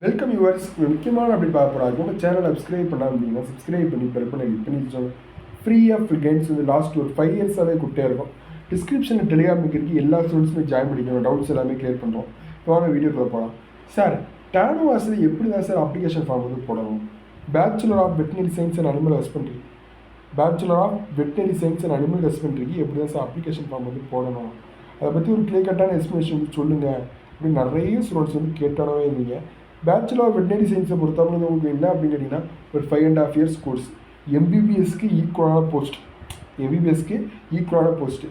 Welcome viewers. முக்கியமான அப்படி பார்க்குறாங்க உங்கள் சேனலை சப்ஸ்கிரைப் பண்ணாமல் சப்ஸ்கிரைப் பண்ணி பெல் பண்ணி கிளிக் பண்ணி வச்சோம். ஃப்ரீயாக கேம்ஸ் வந்து லாஸ்ட் ஒரு 5 இயர்ஸாகவே கொடுத்தே இருக்கும். டிஸ்கிரிப்ஷனில் டெலிகிராம் இருக்குது, எல்லா ஸ்டூடெண்ட்ஸுமே ஜாயின் பண்ணிக்கணும். டவுட்ஸ் எல்லாமே கிளியர் பண்ணுறோம். வாங்க வீடியோக்குள்ளே போகலாம். சார், டானோவாஸில் எப்படி தான் சார் அப்ளிகேஷன் ஃபார்ம் வந்து போடணும்? Bachelor of veterinary science and animal husbandry எப்படி தான் சார் அப்ளிகேஷன் ஃபார்ம் வந்து போடணும்? அதை பற்றி ஒரு கிளியர் கட்டான எக்ஸ்ப்ளனேஷன் வந்து சொல்லுங்கள் அப்படின்னு நிறைய ஸ்டூடெண்ட்ஸ் வந்து கேட்டானவே இருந்தீங்க. பேச்சுலர் ஆஃப் வெட்டினரி சயின்ஸை பொறுத்தவரை உங்களுக்கு என்ன அப்படின்னு கேட்டிங்கன்னா, ஒரு 5.5 இயர்ஸ் கோர்ஸ். எம்பிபிஎஸ்க்கு ஈக்குவலான போஸ்ட்டு.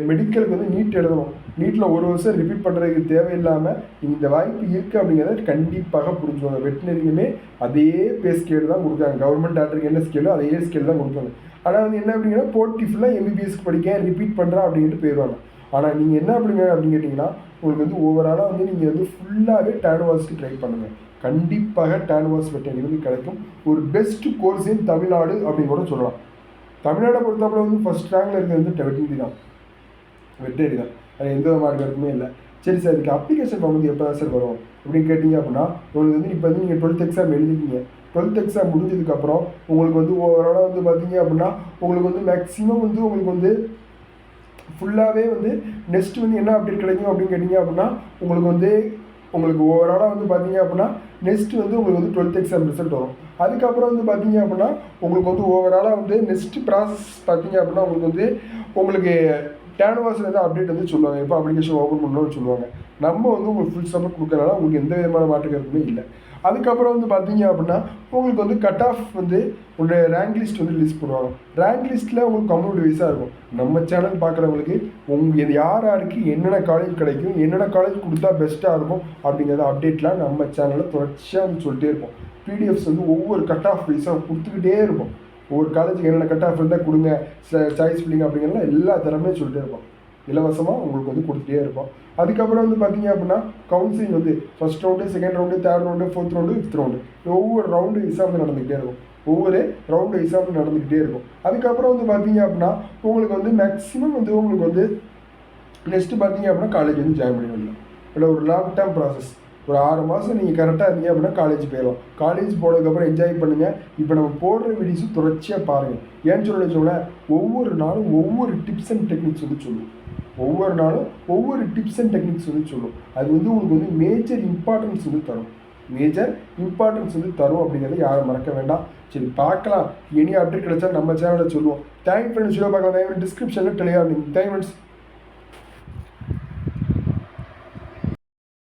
மெடிக்கலுக்கு வந்து நீட் எழுதணும். நீட்டில் ஒரு வருஷம் ரிப்பீட் பண்ணுறதுக்கு தேவையில்லாமல் இந்த வாய்ப்பு இருக்குது அப்படிங்கிறத கண்டிப்பாக புரிஞ்சுவாங்க. வெட்டினரியுமே அதே பே ஸ்கேல் தான் கொடுக்காங்க. கவர்மெண்ட் டாக்டருக்கு என்ன ஸ்கேலோ அதே ஸ்கேல் தான் கொடுப்பாங்க. ஆனால் வந்து என்ன அப்படிங்கன்னா, போட்டி ஃபுல்லாக எம்பிபிஎஸ்க்கு படிக்க ரிப்பீட் பண்ணுறேன் அப்படின்ட்டு போயிடுவாங்க. ஆனால் நீங்கள் என்ன அப்படின்னு கேட்டிங்கன்னா, உங்களுக்கு வந்து ஓவராலாக வந்து நீங்கள் வந்து ஃபுல்லாகவே டானோவாஸ்க்கு ட்ரை பண்ணுங்கள். கண்டிப்பாக டானோவாஸ் வெட்டினரி வந்து கிடைக்கும். ஒரு பெஸ்ட் கோர்ஸ் இன் தமிழ்நாடு அப்படின்னு கூட சொல்லலாம். தமிழ்நாடை பொறுத்தவரை வந்து ஃபஸ்ட் ரேங்கில் இருக்கிறது வந்து வெட்டினரி தான். அது எந்த விதமான கருத்துமே இல்லை. சரி சார், இதுக்கு அப்ளிகேஷன் ஃபார்ம் வந்து எப்போ தான் சார் வரும் அப்படின்னு கேட்டிங்க அப்படின்னா, உங்களுக்கு வந்து இப்போ வந்து நீங்கள் 12th எக்ஸாம் எழுதிக்கிங்க. 12th எக்ஸாம் முடிஞ்சதுக்கப்புறம் உங்களுக்கு வந்து ஓவராலாக வந்து பார்த்தீங்க அப்படின்னா, உங்களுக்கு வந்து மேக்ஸிமம் வந்து உங்களுக்கு வந்து ஃபுல்லாகவே வந்து நெக்ஸ்ட் வந்து என்ன அப்டேட் கிடைக்கும் அப்படின்னு கேட்டிங்க அப்படின்னா, உங்களுக்கு ஓவராலாக வந்து பார்த்தீங்க அப்படின்னா நெக்ஸ்ட்டு வந்து உங்களுக்கு வந்து 12th எக்ஸாம் ரிசல்ட் வரும். அதுக்கப்புறம் வந்து பார்த்தீங்க அப்படின்னா உங்களுக்கு வந்து ஓவராலாக வந்து நெக்ஸ்ட்டு ப்ராசஸ் பார்த்தீங்க அப்படின்னா உங்களுக்கு டானோவாஸில் வந்து அப்டேட் வந்து சொல்லுவாங்க. எப்போ அப்ளிகேஷன் ஓப்பன் பண்ணணும்னு சொல்லுவாங்க. நம்ம வந்து உங்களுக்கு ஃபுல் சப்போர்ட் கொடுக்கறனால உங்களுக்கு எந்த விதமான மாற்று கருத்துமே இல்லை. அதுக்கப்புறம் வந்து பார்த்தீங்க அப்படின்னா உங்களுக்கு வந்து கட் ஆஃப் வந்து உங்களுடைய ரேங்க் லிஸ்ட் வந்து ரிலீஸ் பண்ணுவாங்க. ரேங்க் லிஸ்ட்டில் உங்களுக்கு கம்யூனிட்டி வைஸாக இருக்கும். நம்ம சேனல் பார்க்குறவங்களுக்கு இது யாருக்கு என்னென்ன காலேஜ் கிடைக்கும், என்னென்ன காலேஜ் கொடுத்தா பெஸ்ட்டாக இருக்கும் அப்படிங்கிறத அப்டேட்லாம் நம்ம சேனலில் தொடர்ச்சியாக வந்து சொல்லிட்டே இருப்போம். பிடிஎஃப்ஸ் வந்து ஒவ்வொரு கட் ஆஃப் வைஸாக கொடுத்துக்கிட்டே இருப்போம். ஒவ்வொரு காலேஜுக்கு என்னென்ன கட் ஆஃப் இருந்தால் கொடுங்க, சாய்ஸ் ஃபில்லிங் அப்படிங்கிறலாம் எல்லா திறமையும் சொல்லிட்டே இருப்போம். இலவசமாக உங்களுக்கு வந்து கொடுத்துட்டே இருப்போம். அதுக்கப்புறம் வந்து பார்த்தீங்க அப்படின்னா கவுன்சிலிங் வந்து first round, second round, third round, fourth round, fifth round, ஒவ்வொரு ரவுண்டு எக்ஸாம் நடந்துக்கிட்டே இருக்கும். அதுக்கப்புறம் வந்து பார்த்தீங்க அப்படின்னா உங்களுக்கு வந்து மேக்ஸிமம் வந்து உங்களுக்கு வந்து நெக்ஸ்ட்டு பார்த்தீங்க அப்படின்னா காலேஜ் வந்து ஜாயின் பண்ணி வரலாம். இல்லை ஒரு லாங் டேர்ம் ப்ராசஸ். ஒரு 6 மாதம் நீங்கள் கரெக்டாக இருந்தீங்க அப்படின்னா காலேஜ் போயிடலாம். காலேஜ் போனதுக்கப்புறம் என்ஜாய் பண்ணுங்கள். இப்போ நம்ம போடுற வீடியோஸும் தொடர்ச்சியாக பாருங்கள். ஏன்னு சொல்லுவேன், ஒவ்வொரு நாளும் ஒவ்வொரு டிப்ஸ் அண்ட் டெக்னிக்ஸ் வந்து சொல்லும். அது வந்து உங்களுக்கு வந்து மேஜர் இம்பார்ட்டன்ஸ் வந்து தரும் அப்படிங்கிறத யாரும் மறக்க வேண்டாம். சரி, பார்க்கலாம். எனி அப்டேட் கிடைச்சா நம்ம சேனலில் சொல்லுவோம். Thank friends. பார்க்கலாம். டிஸ்கிரிப்ஷனில் டெலிகிராம் லிங்க். Thank friends.